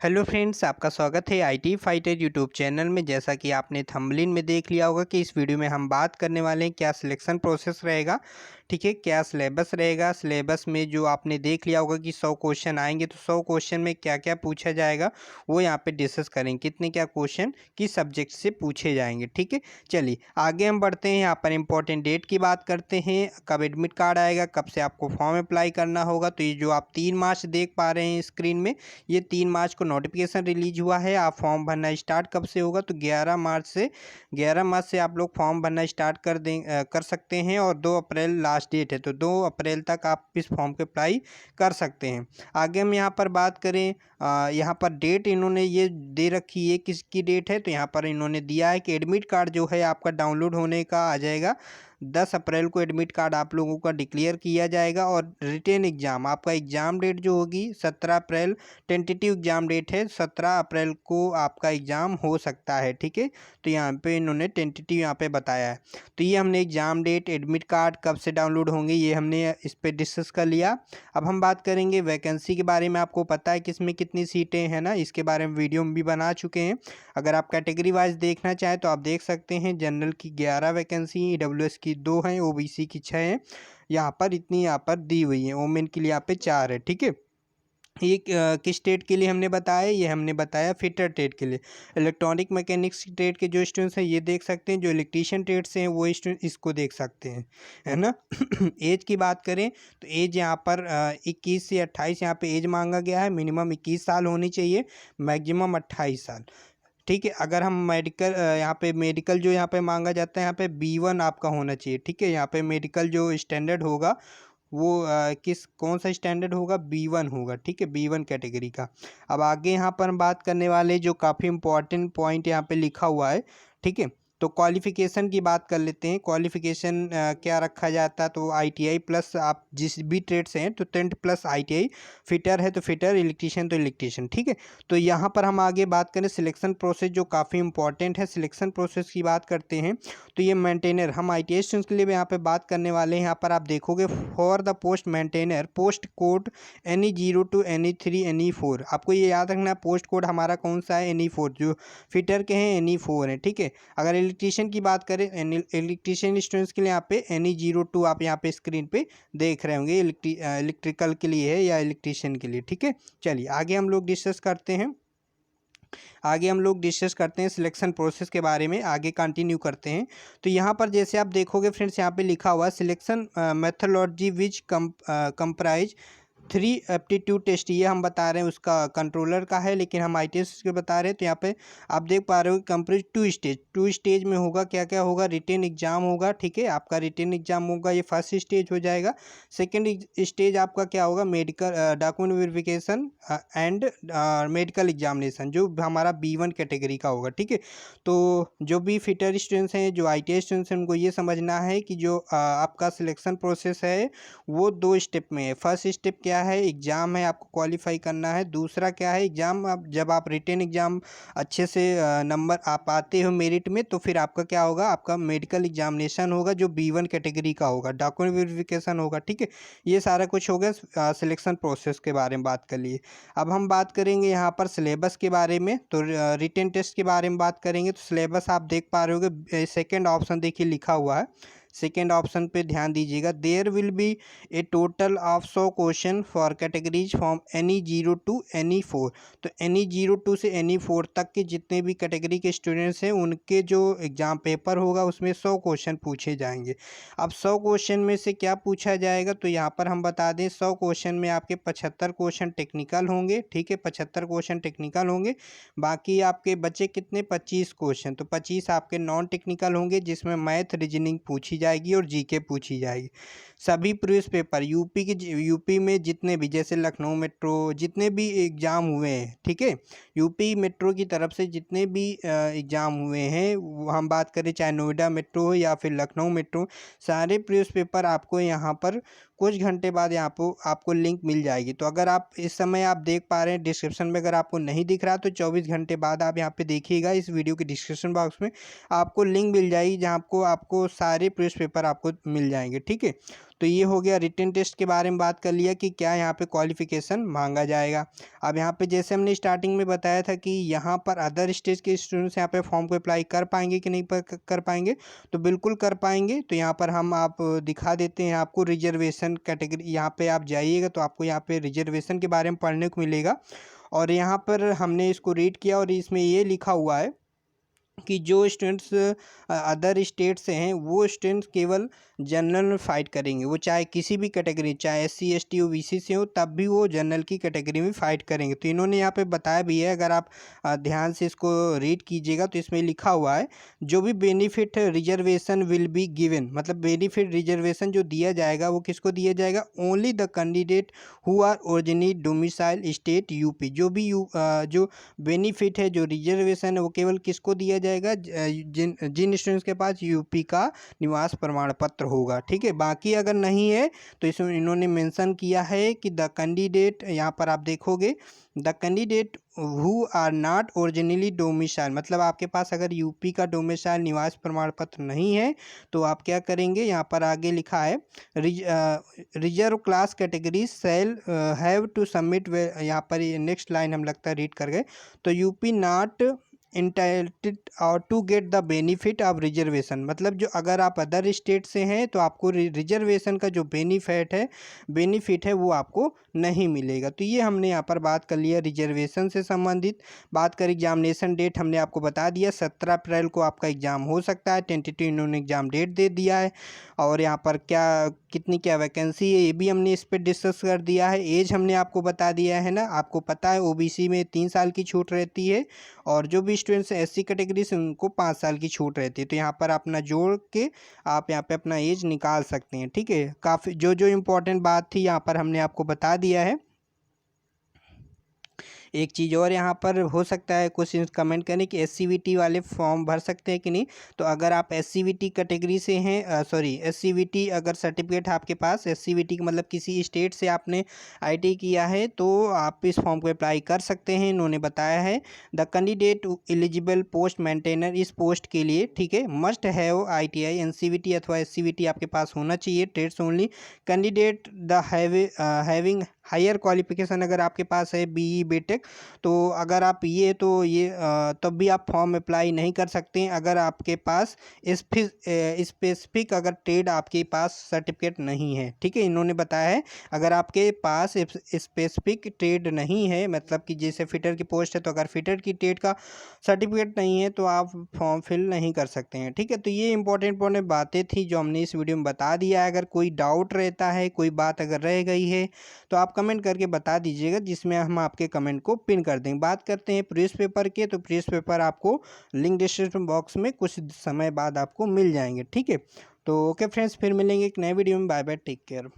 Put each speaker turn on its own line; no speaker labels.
Hello friends, आपका स्वागत है आईटी फाइटर यूट्यूब चैनल में। जैसा कि आपने थंबनेल में देख लिया होगा कि इस वीडियो में हम बात करने वाले हैं क्या सिलेक्शन प्रोसेस रहेगा, ठीक है, क्या सिलेबस रहेगा। सिलेबस में जो आपने देख लिया होगा कि 100 क्वेश्चन आएंगे, तो 100 क्वेश्चन में क्या क्या पूछा जाएगा वो यहाँ पे डिस्कस करेंगे, कितने क्या क्वेश्चन किस सब्जेक्ट से पूछे जाएंगे। ठीक है, चलिए आगे हम बढ़ते हैं। यहाँ पर इंपॉर्टेंट डेट की बात करते हैं, कब एडमिट कार्ड आएगा, कब से आपको फॉर्म अप्लाई करना होगा। तो ये जो आप 3 मार्च देख पा रहे हैं स्क्रीन में, ये 3 मार्च को नोटिफिकेशन रिलीज हुआ है। आप फॉर्म भरना स्टार्ट कब से होगा, तो 11 मार्च से आप लोग फॉर्म भरना स्टार्ट कर सकते हैं और 2 अप्रैल लास्ट डेट है, तो 2 अप्रैल तक आप इस फॉर्म के अप्लाई कर सकते हैं। आगे हम यहाँ पर बात करें, यहाँ पर डेट इन्होंने ये दे रखी है, किसकी डेट है, तो यहाँ पर इन्होंने दिया है कि एडमिट कार्ड जो है आपका डाउनलोड होने का आ जाएगा 10 अप्रैल को। एडमिट कार्ड आप लोगों का डिक्लेयर किया जाएगा और रिटेन एग्ज़ाम, आपका एग्ज़ाम डेट जो होगी 17 अप्रैल, टेंटेटिव एग्ज़ाम डेट है, 17 अप्रैल को आपका एग्ज़ाम हो सकता है। ठीक है, तो यहाँ पे इन्होंने टेंटेटिव यहाँ पे बताया है। तो ये हमने एग्ज़ाम डेट, एडमिट कार्ड कब से डाउनलोड होंगे, ये हमने इस पर डिस्कस कर लिया। अब हम बात करेंगे वैकेंसी के बारे में। आपको पता है किसमें कितनी सीटें हैं ना, इसके बारे में वीडियो में भी बना चुके हैं। अगर आप कैटेगरी वाइज देखना चाहें तो आप देख सकते हैं। जनरल की 11 वैकेंसी, ईडब्ल्यूएस की 2 हैं, ओबीसी की 6 हैं। यहाँ पर इतनी यहाँ पर दी हुई है। वोमेन के लिए यहाँ पे 4 है। ठीक है, ये किस ट्रेड के लिए हमने बताया, ये हमने बताया फिटर ट्रेड के लिए। इलेक्ट्रॉनिक मैकेनिक्स ट्रेड के जो स्टूडेंट्स हैं ये देख सकते हैं, जो इलेक्ट्रीशियन ट्रेड से हैं वो स्टूडेंट इसको देख सकते हैं, है ना। एज की बात करें तो एज यहाँ पर 21 से 28 यहाँ पे एज मांगा गया है। मिनिमम 21 साल होनी चाहिए, मैक्सिमम 28 साल। ठीक है, अगर हम यहाँ पे मेडिकल जो यहाँ पे मांगा जाता है, यहाँ पे B1 आपका होना चाहिए। ठीक है, यहाँ पे मेडिकल जो स्टैंडर्ड होगा वो कौन सा स्टैंडर्ड होगा, B1 होगा। ठीक है, B1 कैटेगरी का। अब आगे यहाँ पर हम बात करने वाले जो काफ़ी इंपॉर्टेंट पॉइंट यहाँ पे लिखा हुआ है। ठीक है, तो क्वालिफ़िकेशन की बात कर लेते हैं। क्वालिफ़िकेशन क्या रखा जाता है, तो ITI प्लस, आप जिस भी ट्रेड से हैं तो 10 प्लस ITI, फिटर है तो फिटर, इलेक्ट्रीशियन तो इलेक्ट्रीशियन। ठीक है, तो यहाँ पर हम आगे बात करें सिलेक्शन प्रोसेस जो काफ़ी इंपॉर्टेंट है। सिलेक्शन प्रोसेस की बात करते हैं तो ये मेंटेनर, हम ITI स्टूडेंट्स के लिए भी यहाँ पे बात करने वाले हैं। यहाँ पर आप देखोगे for the post maintainer post code NE0 to NE3 NE4। आपको ये याद रखना है, पोस्ट कोड हमारा कौन सा है, NE4। जो फिटर के हैं NE4 है। ठीक है, अगर इलेक्ट्रीशियन की बात करें, इलेक्ट्रीशियन स्टूडेंट्स के लिए यहाँ पे NE02 आप यहाँ पे स्क्रीन पे देख रहे होंगे, इलेक्ट्रिकल के लिए है या इलेक्ट्रीशियन के लिए। ठीक है, चलिए आगे हम लोग डिस्कस करते हैं सिलेक्शन प्रोसेस के बारे में, आगे कंटिन्यू करते हैं। तो यहाँ पर जैसे आप देखोगे फ्रेंड्स, यहाँ पे लिखा हुआ सिलेक्शन मेथोडोलॉजी विच कंप्राइज 3 एप्टीट्यूड टेस्ट, ये हम बता रहे हैं उसका कंट्रोलर का है, लेकिन हम ITS के बता रहे हैं। तो यहाँ पे आप देख पा रहे हो कंप्लीट 2 स्टेज में होगा। क्या क्या होगा, रिटेन एग्जाम होगा। ठीक है, आपका रिटेन एग्जाम होगा, ये फर्स्ट स्टेज हो जाएगा। सेकेंड स्टेज आपका क्या होगा, medical document verification and medical examination, जो हमारा B1 कैटेगरी का होगा। ठीक है, तो जो भी फिटर स्टूडेंट्स हैं, जो ITI स्टूडेंट्स हैं, उनको ये समझना है कि जो आपका सिलेक्शन प्रोसेस है वो 2 स्टेप में है। फर्स्ट स्टेप क्या है, एग्ज़ाम है, आपको क्वालिफाई करना है। दूसरा क्या है, एग्ज़ाम आप जब आप रिटेन एग्ज़ाम अच्छे से नंबर आप आते हो मेरिट में, तो फिर आपका क्या होगा, आपका मेडिकल एग्जामिनेशन होगा जो B1 कैटेगरी का होगा, डॉक्यूमेंट वेरिफिकेशन होगा। ठीक है, ये सारा कुछ हो गया सिलेक्शन प्रोसेस के बारे में बात कर लिए। अब हम बात करेंगे यहाँ पर सिलेबस के बारे में। तो रिटेन टेस्ट के बारे में बात करेंगे तो सिलेबस आप देख पा रहे होगे, सेकेंड ऑप्शन देखिए लिखा हुआ है, सेकेंड ऑप्शन पे ध्यान दीजिएगा। There will be a total of 100 question for categories from NE0 to NE4। तो NE0 से NE4 तक के जितने भी कैटेगरी के स्टूडेंट्स हैं उनके जो एग्ज़ाम पेपर होगा उसमें 100 क्वेश्चन पूछे जाएंगे। अब 100 क्वेश्चन में से क्या पूछा जाएगा, तो यहाँ पर हम बता दें 100 क्वेश्चन में आपके 75 क्वेश्चन टेक्निकल होंगे। ठीक है, 75 क्वेश्चन टेक्निकल होंगे। बाकी आपके बचे कितने, 25 क्वेश्चन। तो 25 आपके नॉन टेक्निकल होंगे, जिसमें मैथ, रीजनिंग पूछी जाएगी और GK पूछी जाएगी। सभी प्रीवियस पेपर यूपी में जितने भी, जैसे लखनऊ मेट्रो, जितने भी एग्ज़ाम हुए हैं, ठीक है, यूपी मेट्रो की तरफ से जितने भी एग्ज़ाम हुए हैं, हम बात करें चाहे नोएडा मेट्रो हो या फिर लखनऊ मेट्रो, सारे प्रीवियस पेपर आपको यहाँ पर कुछ घंटे बाद यहाँ पर आपको लिंक मिल जाएगी। तो अगर आप इस समय आप देख पा रहे हैं डिस्क्रिप्शन में, अगर आपको नहीं दिख रहा तो 24 घंटे बाद आप यहाँ पे देखिएगा, इस वीडियो के डिस्क्रिप्शन बॉक्स में आपको लिंक मिल जाएगी जहाँ आपको सारे प्रीवियस पेपर आपको मिल जाएंगे। ठीक है, तो ये हो गया रिटन टेस्ट के बारे में बात कर लिया कि क्या यहाँ पे क्वालिफिकेशन मांगा जाएगा। अब यहाँ पे जैसे हमने स्टार्टिंग में बताया था कि यहाँ पर अदर स्टेज के स्टूडेंट्स यहाँ पे फॉर्म को अप्लाई कर पाएंगे कि नहीं कर पाएंगे, तो बिल्कुल कर पाएंगे। तो यहाँ पर हम आप दिखा देते हैं आपको रिजर्वेशन कैटेगरी, यहाँ पे आप जाइएगा तो आपको यहाँ पे रिजर्वेशन के बारे में पढ़ने को मिलेगा। और यहाँ पर हमने इसको रीड किया और इसमें ये लिखा हुआ है कि जो स्टूडेंट्स अदर स्टेट से हैं वो स्टूडेंट्स केवल जनरल में फ़ाइट करेंगे, वो चाहे किसी भी कैटेगरी, चाहे SC ST OBC से हो, तब भी वो जनरल की कैटेगरी में फ़ाइट करेंगे। तो इन्होंने यहाँ पे बताया भी है, अगर आप ध्यान से इसको रीड कीजिएगा तो इसमें लिखा हुआ है जो भी benefit reservation will be given, मतलब बेनिफिट रिजर्वेशन जो दिया जाएगा वो किसको दिया जाएगा, only the candidate who are originally domicile state UP. जो भी जो बेनिफिट है, जो रिजर्वेशन है, वो केवल किसको दिया जाएगा, जिन स्टूडेंट्स के पास यूपी का निवास प्रमाण पत्र होगा। ठीक है, बाकी अगर नहीं है तो इसमें इन्होंने मेंशन किया है कि द कैंडिडेट, यहाँ पर आप देखोगे the candidate who are not originally domicile, मतलब आपके पास अगर यूपी का डोमिसाइल निवास प्रमाण पत्र नहीं है तो आप क्या करेंगे, यहाँ पर आगे लिखा है reserve class category cell have to submit, यहाँ पर नेक्स्ट लाइन हम लगता है रीड कर गए, तो यूपी नॉट इंटाइटल्ड और to get the benefit of reservation, मतलब जो अगर आप अदर स्टेट से हैं तो आपको रिजर्वेशन का जो बेनिफिट है वो आपको नहीं मिलेगा। तो ये हमने यहाँ पर बात कर लिया रिजर्वेशन से संबंधित। बात कर एग्जामिनेशन डेट, हमने आपको बता दिया 17 अप्रैल को आपका एग्ज़ाम हो सकता है, टेंटेटिव इन्होंने एग्ज़ाम डेट दे दिया है। और यहाँ पर क्या वैकेंसी है ये भी हमने इस पर डिस्कस कर दिया है। एज हमने आपको बता दिया है ना, आपको पता है OBC में 3 साल की छूट रहती है और जो भी स्टूडेंट्स SC कैटेगरी से उनको 5 साल की छूट रहती है। तो यहाँ पर अपना जोड़ के आप यहाँ पे अपना एज निकाल सकते हैं। ठीक है, काफ़ी जो इम्पोर्टेंट बात थी यहाँ पर हमने आपको बता दिया है। एक चीज़ और यहाँ पर हो सकता है क्वेश्चन कमेंट करें कि SCVT वाले फॉर्म भर सकते हैं कि नहीं। तो अगर आप SCVT कैटेगरी से हैं, SCVT अगर सर्टिफिकेट आपके पास SCVT का मतलब किसी स्टेट से आपने IT किया है तो आप इस फॉर्म को अप्लाई कर सकते हैं। इन्होंने बताया है the candidate eligible post maintainer, इस पोस्ट के लिए ठीक है मस्ट हैव ITI NCVT अथवा SCVT आपके पास होना चाहिए, trades only. Candidate the having higher qualification, अगर आपके पास है BE BTech, तो अगर आप तब भी आप फॉर्म अप्लाई नहीं कर सकते हैं अगर आपके पास स्पेसिफिक अगर ट्रेड आपके पास सर्टिफिकेट नहीं है। ठीक है, इन्होंने बताया है अगर आपके पास स्पेसिफिक ट्रेड नहीं है, मतलब कि जैसे फिटर की पोस्ट है तो अगर फिटर की ट्रेड का सर्टिफिकेट नहीं है तो आप फॉर्म फिल नहीं कर सकते हैं। ठीक है, तो ये इंपॉर्टेंट बातें थी जो हमने इस वीडियो में बता दिया है। अगर कोई डाउट रहता है, कोई बात अगर रह गई है तो आप कमेंट करके बता दीजिएगा, जिसमें हम आपके कमेंट को पिन कर देंगे। बात करते हैं प्रीवियस पेपर के, तो प्रीवियस पेपर आपको लिंक डिस्क्रिप्शन बॉक्स में कुछ समय बाद आपको मिल जाएंगे। ठीक है, तो ओके फ्रेंड्स, फिर मिलेंगे एक नए वीडियो में। Bye bye, take care.